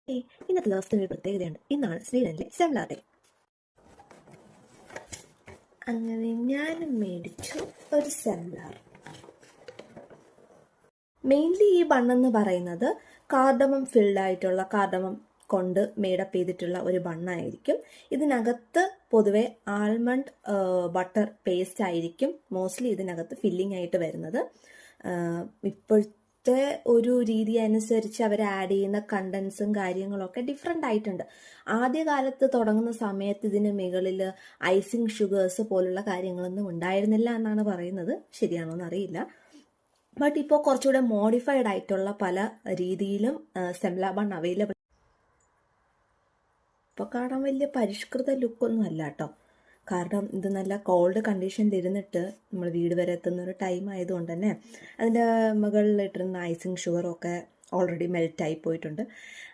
ഇന്നത്തെ ദിവസത്തിന് ഒരു പ്രത്യേകതയുണ്ട്. ഇന്നാണ് സ്വീഡനിലെ സെംലാർ ഡേ. അങ്ങനെ ഞാൻ മേടിച്ചു ഒരു സെംലാർ. മെയിൻലി ഈ ബണ്ണെന്ന് പറയുന്നത് കാർഡമം ഫിൽഡ് ആയിട്ടുള്ള കാർഡമം കൊണ്ട് മേഡപ്പ് ചെയ്തിട്ടുള്ള ഒരു ബണ്ണായിരിക്കും. ഇതിനകത്ത് പൊതുവെ ആൽമണ്ട് ബട്ടർ പേസ്റ്റ് ആയിരിക്കും മോസ്റ്റ്ലി ഇതിനകത്ത് ഫില്ലിംഗ് ആയിട്ട് വരുന്നത്. ഇപ്പോഴത്തെ ഒരു രീതി അനുസരിച്ച് അവർ ആഡ് ചെയ്യുന്ന കണ്ടൻസും കാര്യങ്ങളൊക്കെ ഡിഫറെൻ്റ് ആയിട്ടുണ്ട്. ആദ്യകാലത്ത് തുടങ്ങുന്ന സമയത്ത് ഇതിന് മുകളിൽ ഐസിങ് ഷുഗേഴ്സ് പോലുള്ള കാര്യങ്ങളൊന്നും ഉണ്ടായിരുന്നില്ല എന്നാണ് പറയുന്നത്. ശരിയാണോ എന്നറിയില്ല. ബട്ട് ഇപ്പോൾ കുറച്ചുകൂടെ മോഡിഫൈഡ് ആയിട്ടുള്ള പല രീതിയിലും സെംല ബൺ അവൈലബിൾ. ഇപ്പോൾ കാണാൻ വലിയ പരിഷ്കൃത ലുക്കൊന്നും അല്ല കേട്ടോ. കാരണം ഇത് നല്ല കോൾഡ് കണ്ടീഷനിൽ ഇരുന്നിട്ട് നമ്മൾ വീട് വരെ എത്തുന്ന ഒരു ടൈം ആയതുകൊണ്ട് തന്നെ അതിൻ്റെ മുകളിലിട്ടിരുന്ന ഐസിങ് ഷുഗറൊക്കെ ഓൾറെഡി മെൽറ്റായി പോയിട്ടുണ്ട്.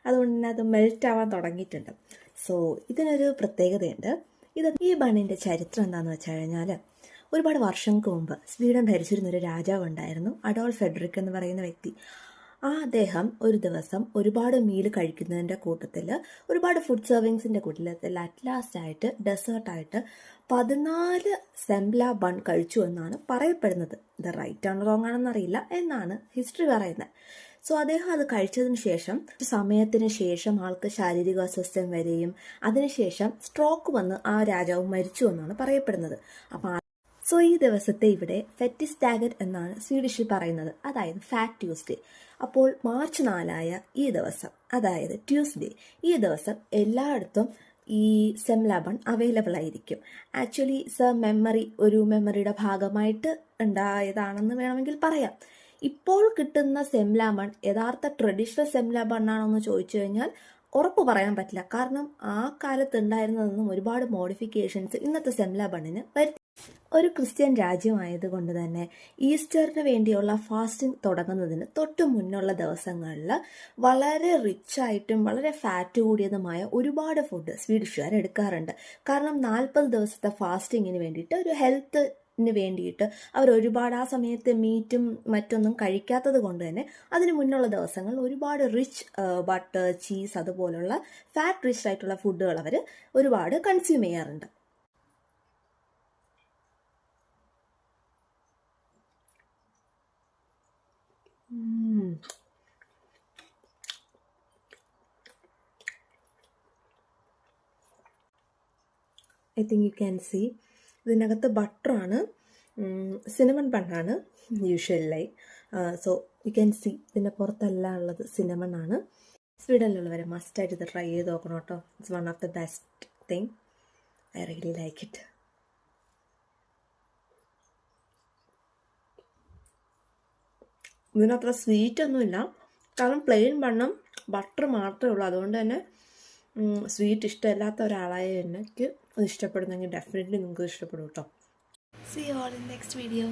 അതുകൊണ്ട് തന്നെ അത് മെൽറ്റ് ആവാൻ തുടങ്ങിയിട്ടുണ്ട്. സോ ഇതിനൊരു പ്രത്യേകതയുണ്ട്. ഈ ബണ്ണിൻ്റെ ചരിത്രം എന്താണെന്ന് വെച്ച് കഴിഞ്ഞാൽ, ഒരുപാട് വർഷങ്ങൾക്ക് മുമ്പ് സ്വീഡൻ ഭരിച്ചിരുന്നൊരു രാജാവ് ഉണ്ടായിരുന്നു, അഡോൾഫ് ഫെഡറിക് എന്ന് പറയുന്ന വ്യക്തി. അദ്ദേഹം ഒരു ദിവസം ഒരുപാട് മീൽ കഴിക്കുന്നതിൻ്റെ കൂട്ടത്തിൽ, ഒരുപാട് ഫുഡ് സെർവിങ്സിൻ്റെ കൂട്ടത്തിൽ ലാസ്റ്റായിട്ട് ഡെസേർട്ടായിട്ട് 14 സെംല ബൺ കഴിച്ചു എന്നാണ് പറയപ്പെടുന്നത്. ഇത് റൈറ്റ് ആണോ റോങ് ആണെന്നറിയില്ല എന്നാണ് ഹിസ്റ്ററി പറയുന്നത്. സോ അദ്ദേഹം അത് കഴിച്ചതിന് ശേഷം സമയത്തിന് ശേഷം ആൾക്ക് ശാരീരിക അസ്വസ്ഥം വരികയും അതിനുശേഷം സ്ട്രോക്ക് വന്ന് ആ രാജാവ് മരിച്ചു എന്നാണ് പറയപ്പെടുന്നത്. അപ്പം സോ ഈ ദിവസത്തെ ഇവിടെ ഫെറ്റിസ്റ്റാഗർ എന്നാണ് സ്വീഡിഷിൽ പറയുന്നത്, അതായത് ഫാറ്റ് ട്യൂസ്ഡേ. അപ്പോൾ മാർച്ച് 4 ഈ ദിവസം, അതായത് ട്യൂസ്ഡേ, ഈ ദിവസം എല്ലായിടത്തും ഈ സെംല ബൺ അവൈലബിൾ ആയിരിക്കും. ആക്ച്വലി ഒരു മെമ്മറിയുടെ ഭാഗമായിട്ട് ഉണ്ടായതാണെന്ന് വേണമെങ്കിൽ പറയാം. ഇപ്പോൾ കിട്ടുന്ന സെംല ബൺ യഥാർത്ഥ ട്രഡീഷണൽ സെംല ബണ്ണാണോ എന്ന് ചോദിച്ചു കഴിഞ്ഞാൽ ഉറപ്പ് പറയാൻ പറ്റില്ല. കാരണം ആ കാലത്ത് ഉണ്ടായിരുന്നതൊന്നും ഒരുപാട് മോഡിഫിക്കേഷൻസ് ഇന്നത്തെ സെംല ബണ്ണിന് വരുത്തി. ഒരു ക്രിസ്ത്യൻ രാജ്യമായതുകൊണ്ട് തന്നെ ഈസ്റ്ററിന് വേണ്ടിയുള്ള ഫാസ്റ്റിംഗ് തുടങ്ങുന്നതിന് തൊട്ട് മുന്നുള്ള ദിവസങ്ങളിൽ വളരെ റിച്ചായിട്ടും വളരെ ഫാറ്റ് കൂടിയതുമായ ഒരുപാട് ഫുഡ് സ്വീഡിഷുകാർ എടുക്കാറുണ്ട്. കാരണം 40 ദിവസത്തെ ഫാസ്റ്റിങ്ങിന് വേണ്ടിയിട്ട്, ഒരു ഹെൽത്തിന് വേണ്ടിയിട്ട് അവർ ഒരുപാട് ആ സമയത്ത് മീറ്റും മറ്റൊന്നും കഴിക്കാത്തത് കൊണ്ട് തന്നെ അതിന് മുന്നുള്ള ദിവസങ്ങളിൽ ഒരുപാട് റിച്ച് ബട്ടർ, ചീസ് അതുപോലുള്ള ഫാറ്റ് റിച്ച് ആയിട്ടുള്ള ഫുഡുകൾ അവർ ഒരുപാട് കൺസ്യൂം ചെയ്യാറുണ്ട്. I think you can see ഇതിനകത്ത് ബട്ടറാണ്, സിനമൺ ബണ്ണാണ് യൂഷ്വലായി. സോ യു ക്യാൻ സീ ഇതിൻ്റെ പുറത്തെല്ലാം ഉള്ളത് സിനമൺ ആണ്. സ്വീഡനിലുള്ളവരെ മസ്റ്റായിട്ട് ഇത് ട്രൈ ചെയ്ത് നോക്കണം കേട്ടോ. It's one of the best thing. I really like it. ഇതിനത്ര സ്വീറ്റ് ഒന്നുമില്ല, കാരണം പ്ലെയിൻ ബണ്ണും ബട്ടർ മാത്രമേ ഉള്ളൂ. അതുകൊണ്ട് തന്നെ സ്വീറ്റ് ഇഷ്ടമില്ലാത്ത ഒരാളായ എനിക്ക് ഇത് ഇഷ്ടപ്പെടുന്നെങ്കിൽ ഡെഫിനറ്റ്ലി നിങ്ങൾക്ക് ഇഷ്ടപ്പെടും കേട്ടോ. See you all in next video.